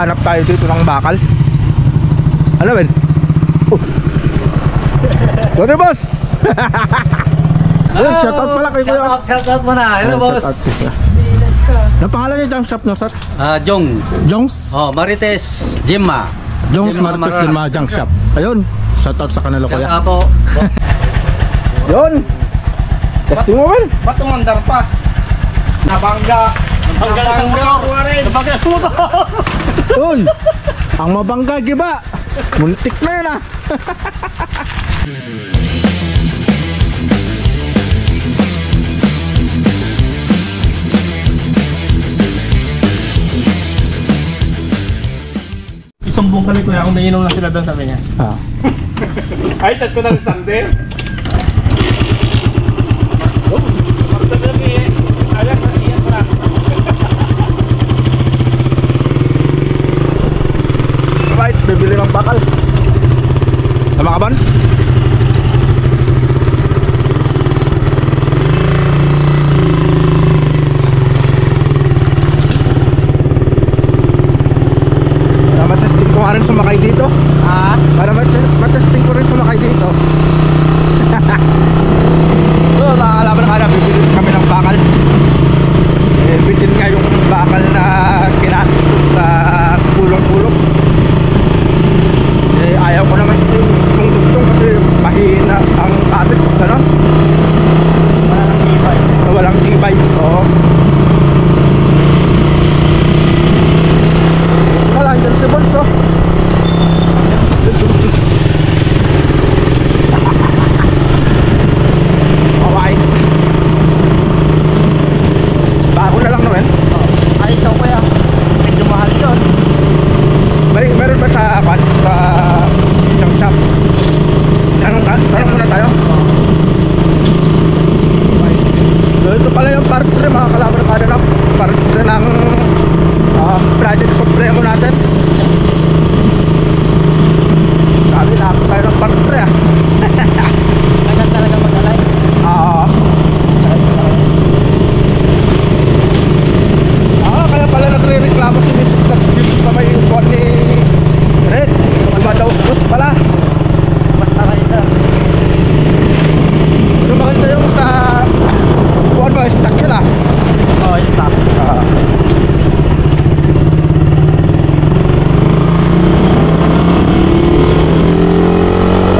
Maghahanap tayo dito ng bakal. Ano Ben? Sorry boss. Ayun, shoutout pala kay Kuya. Shoutout mo na. Hello boss. Ano pangalan niyo jump shop nyo sir? Jong. Jongs? Oh, Marites Gemma. Jongs Marites Gemma junk shop. Ayun, shoutout sa kanila Kuya. Shoutout po. Yun. Testing mo man. Ba't umandar pa? Nabangga. Nabangga sa motor. Uy, ang mabangga giba. Muntik na yun ah. Isumbong ka ni Kuya kung nainom na sila doon, sabi niya. Ay, tat ko ng sande. Right, bibili ng bakal. Tama ka ban? Matesting ko nga rin sumakay dito. Para matesting ko rin sumakay dito. So, nakakalaban ka na, bibili kami ng bakal. Bitin nga yung bakal na kinastos sa kulong-kulong. Ayaw ko naman yung tungtong kasi mahina ang kabit. Ganon. Walang tibay. Walang tibay. Oo. Wala, dyan si Bonso. Okay. Bago na lang naman. Ay, ikaw Kuya. Medyo mahal yun. Meron ba sa junk shop? Tanong muna tayo. Okay. So ito pala yung part 3 mga kalaban ka na. Part 3 ng Project Supremo natin. Sabi na ako tayo ng part 3 ah. Tagal talaga mag-alay. Kaya pala nagre-reklamo si Mrs. Dito sa may upuan ni Red. Diba daw bus pala. Basta rider. Yung maganda yung sa upuan mo, stuck yun ah. Oh, stop.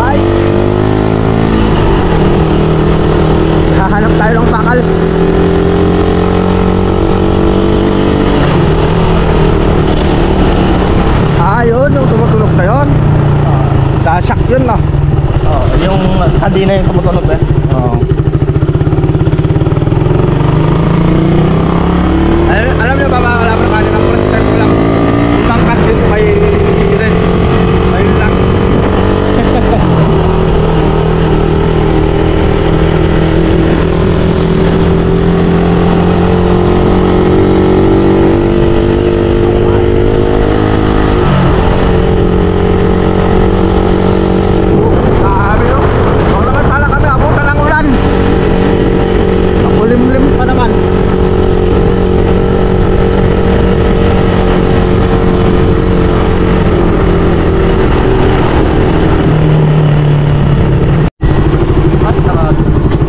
Right. Hahanap tayo ng bakal. Yun, yung tumutunog na yun. Sa shock yun no. Yung kadina yung tumutunog eh. Alam niyo ba mga kalaban ka ng first time ko lang imangkas dito kay Ren. Ayun lang.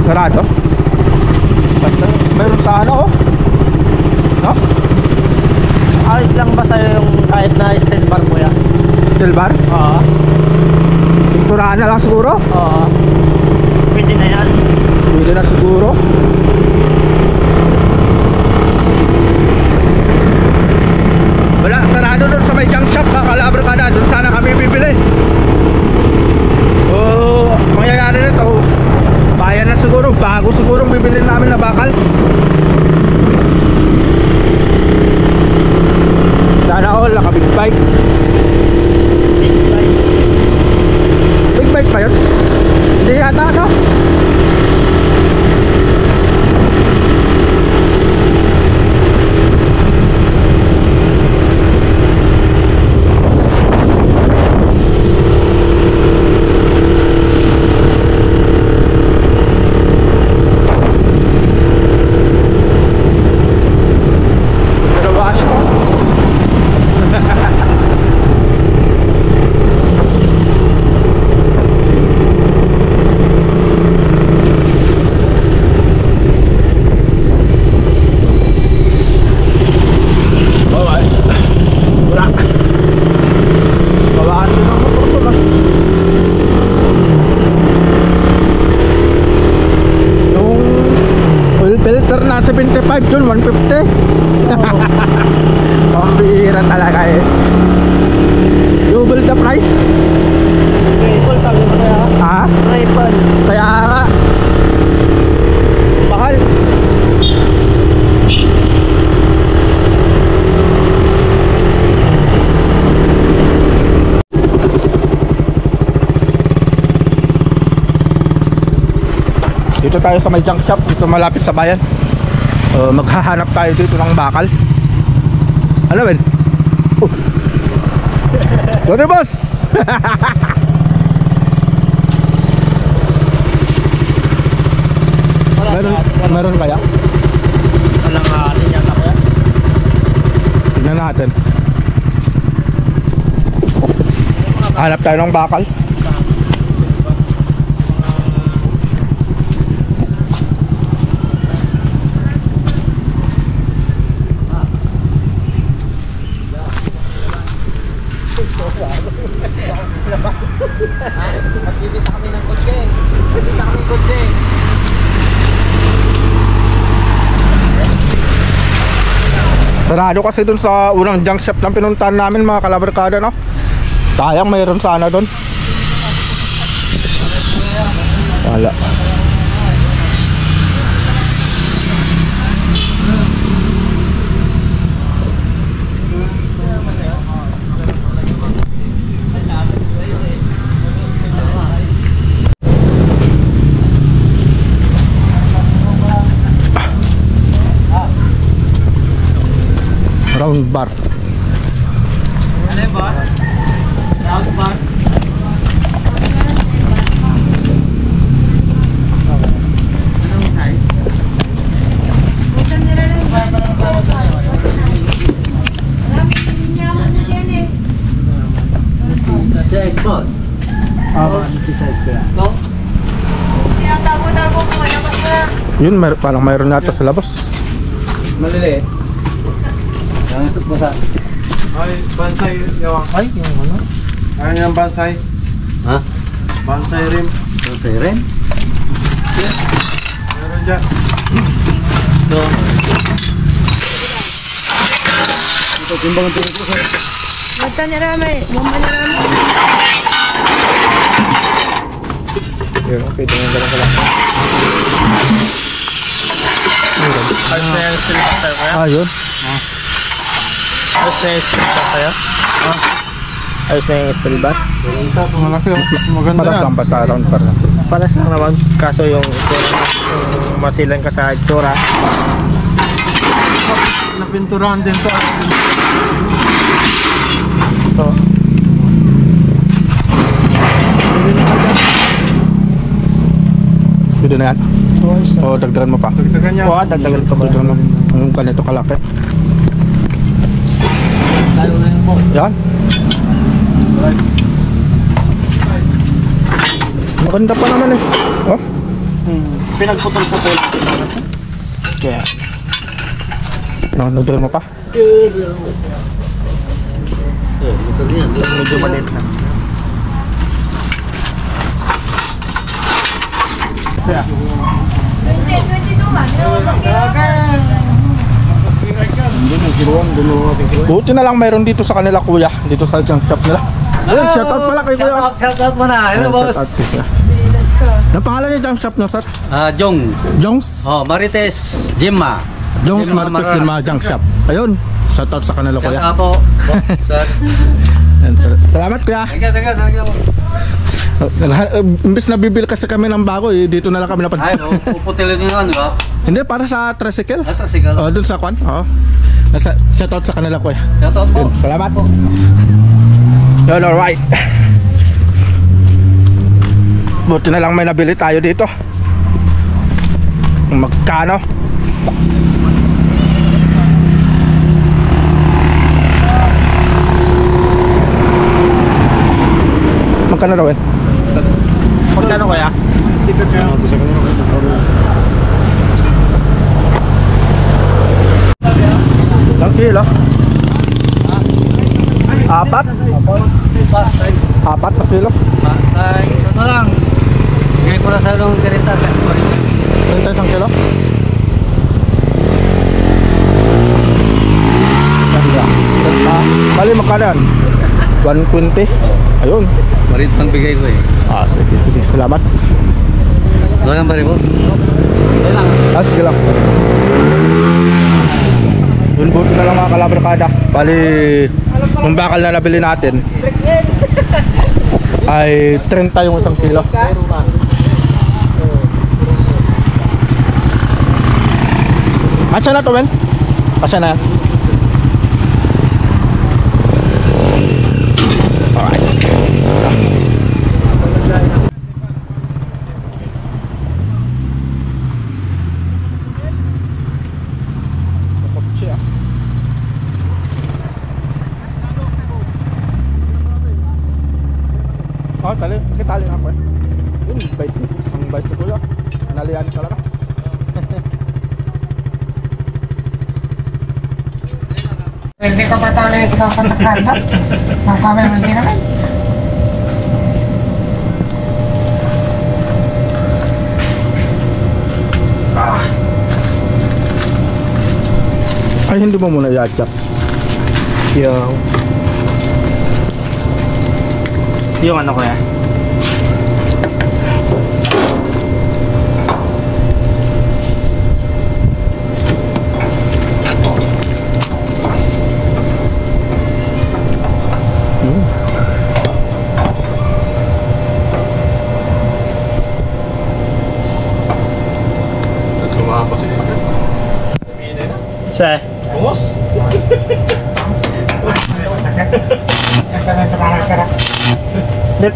Sarado. Meron sa ano oh. No? Ayos lang ba sa'yo yung kahit na steel bar Kuya? Steel bar? Oo. Pinturahan na lang siguro? Oo. Pwede na yan. Pwede na siguro. Wala, sarado doon sa may junk shop. Kakalabar ka na, doon sana kami bibili. Mangyayari nito, bayan na siguro, bago siguro bibili namin na bakal. Sana all, naka big bike. Big bike pa yun? Hindi yata no? Dito tayo sa may junk shop, dito malapit sa bayan. Maghahanap tayo dito ng bakal. Ano Ben? Sorry boss. Meron kaya? Walang atin yata ko yan. Tignan natin. Hanap tayo ng bakal. Magbibita kami ng kotse. Magbibita kami ng kotse. Sarado kasi dun sa unang junk shop na pinuntahan namin mga kalabarkada, no? Sayang mayroon sana dun. Wala. Round bar. Ano yung boss? Round bar? Anong size? Size boss. Size ko yan. No? Yun, parang mayroon nata sa labas. Maliliit. Ang isot mo sa... Ay, bansay yung... Ay, yung ano? Ano yung bansay? Ha? Bansay rim. Okay rin? Meron dyan. Ito. Ito, timbang ang tingin ko sa... Mata ni Ramay, mama ni Ramay. Yun, okay, tingnan ka lang pala. Ayos na yung street tayo kaya? Ah, yun. Ayos na yung street bar kaya? Ayos na yung street bar? Malaki, maganda yan. Parang basta round bar lang. Palas lang naman. Kaso yung masilan ka sa itsura. Napinturahan din to. Ito. Pwede na yan? O, dagdagan mo pa. Dagdagan niya. Oo, dagdagan ko ba? Dagdagan mo. Ang ganito kalaki. Tayo na yung boss. Yan. Maganda pa naman eh. Oh, Pinagputol-putol. Kaya. dagdagan mo pa. Ito din yan. Medyo maliit na. Kaya. Buti na lang mayroon dito sa kanila kuya. Dito sa junk shop nila. Ayun, shoutout pala kay kuya. Shoutout mo na. Hello boss. Shoutout siya. Anong pangalan niya junk shop niyo, sir? Jong. Jongs? Oh, Marites Gemma. Jongs Gemma Martes din mga junk shop. Ayun, shoutout sa kanila kuya. Shoutout po. Boss, sir. Yan, salamat kuya. Thank you. Imbis na bibili kasi kami ng bago eh, dito na lang kami Ay, napadpad. puputilin nyo yun, di ba? Hindi, para sa tricycle. Ito, sigal. Oh, dun sa kwan. Oh. Shoutout sa kanila kuya. Shoutout po. Yun, salamat po. Yun, alright. Buti na lang may nabili tayo dito. Magkano? Magkano raw eh? Magkano kaya? Ilang kilo? Apat? Apat na kilo? Ay, ano lang. Bigay ko na sa long tirita. 20 isang kilo? Bali magkano yan? 120? Ayun. Marit pang bigay ko eh. Ah, sige, salamat. Ano yung bari mo? Ayun lang. Ah, sige lang. Yun, buti na lang mga kalabarkada. Bali, yung bakal na nabili natin ay 30 yung isang kilo. Kasya na to, men? Kasya na yan. Alright. Oh, tali. Nakitali na ako eh. Yun, bait ko. Ang bait ko kuya. Nalian talaga. Hindi ko patuloy sa kapatakatan. Makakawin mo din naman. Ay, hindi mo muna i-adjust. Yung ano ko ya. Siya. Bungos?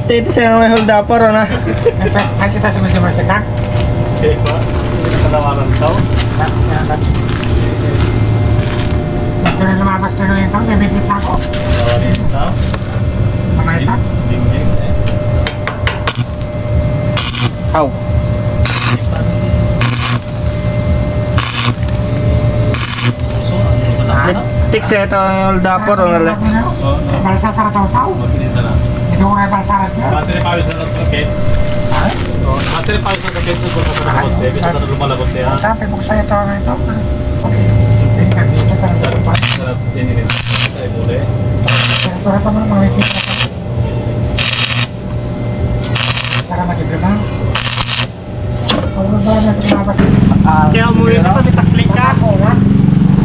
Dito siya may hold up ron ha. Kasi tayo medyo masakan. Okay ba? Hindi na kalawaran tao. Kung lumabas na rin ito, may bigis ako. Kalawaran tao? Mamay ito. Ding-ding eh. How? Tik siya ito yung hold up ron. Balsa sa tao-tao. Magkinisa lang. Ito ko ay balsa rin. Battery pawis na lang sa kids. Battery pawis na sa kids kung sa lumalagot eh. Bisa sa lumalagot eh ha. Tapi buksan ito ang ito. Sarap din nila. Tayo muli. Ito ito mga makikita ko. Para mag-ibrima. Kung ba na lumabas. Kaya umuwi ka to, may taklik ka.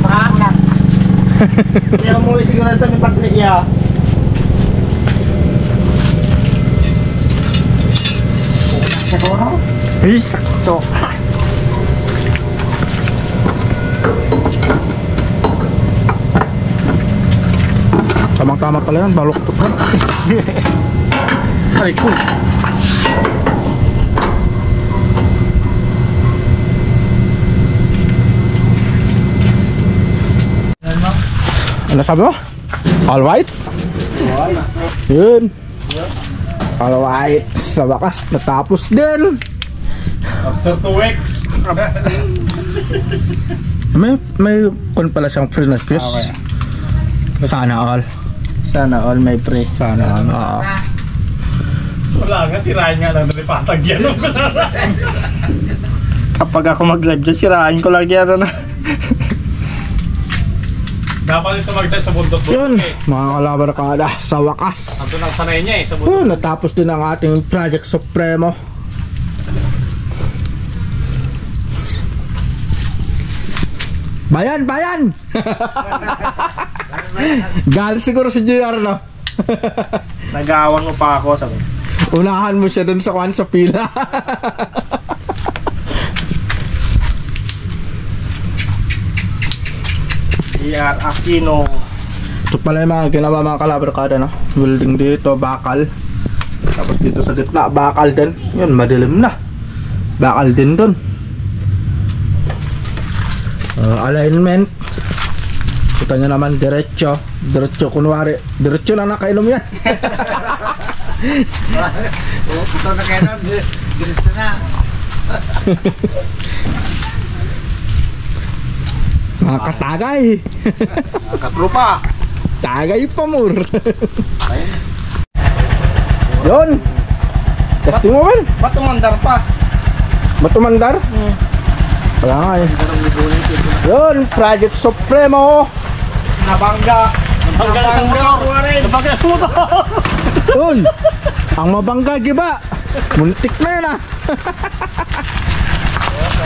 Ha? Kaya umuwi siguro ito, may taklik ya. Siguro? Eh, sakto. Tamang-tama pala yan, balok to. Ay, cool. Ano sabi mo? All white? Yun. All white. Sa wakas, natapos din. After 2 weeks. May kun pala siyang free na fuse. Sana all. Sana all may free. Sana all. Oo. Wala nga, sirahin nga lang na patag yan. Kapag ako mag-live dyan, siraan ko lang yan. Dapat ito mag-dive sa bundok Yun, eh. mga kalabarkada, sa wakas. Ando lang sanay niya eh, sa bundok. Natapos din ang ating Project Supremo. Bayan, bayan! Galit siguro si JR, no? Nag-aawan mo pa ako, sabi. Unahan mo siya dun sa kwan sa pila. JR Aquino. Ito pala yung mga ginawa mga kalabarkada, no? Building dito, bakal. Tapos dito sa gitna, bakal din. Yun, madilim na. Bakal din dun. Alignment. Kita nyo naman, diretso. Diretso, kunwari. Diretso na nakainom yan. Ito na kayo nun, diretso na. Mga katagay. Katrupa. Tagay pa mur. Yun. Testing mo man. Batumandar pa. Batumandar? Wala nga eh. Yun, Project Supremo. Nabangga. Nabangga sumo. Uy, ang mabangga giba. Muntik na yun ah.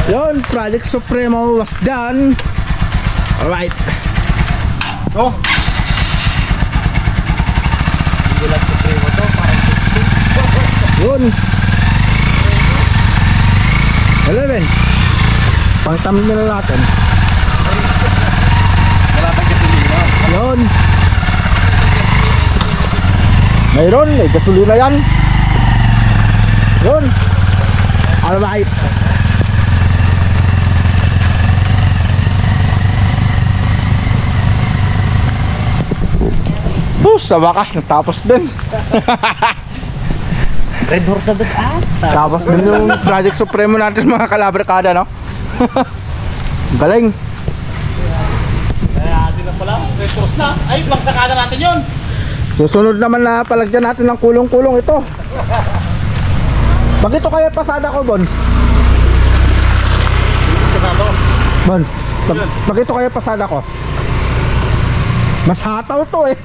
Yun, Project Supremo was done. Alright. Oh. Gulat Supremo to. Yun. 11. Pang thumbnail natin. Mayroon, may gasolina yan. Yun. Alright. Sa wakas, natapos din. Red horse na Tapos din yung Project Supremo natin mga kalabarkada, no? Galing. Kaya atin na pala, red horse na. Ay, magsakada natin yun. Susunod naman na palagyan natin ng kulong-kulong ito. Bakit ito kaya pasada ko, Bons? Bons, bakit ito kaya pasada ko? Mas hataw to eh.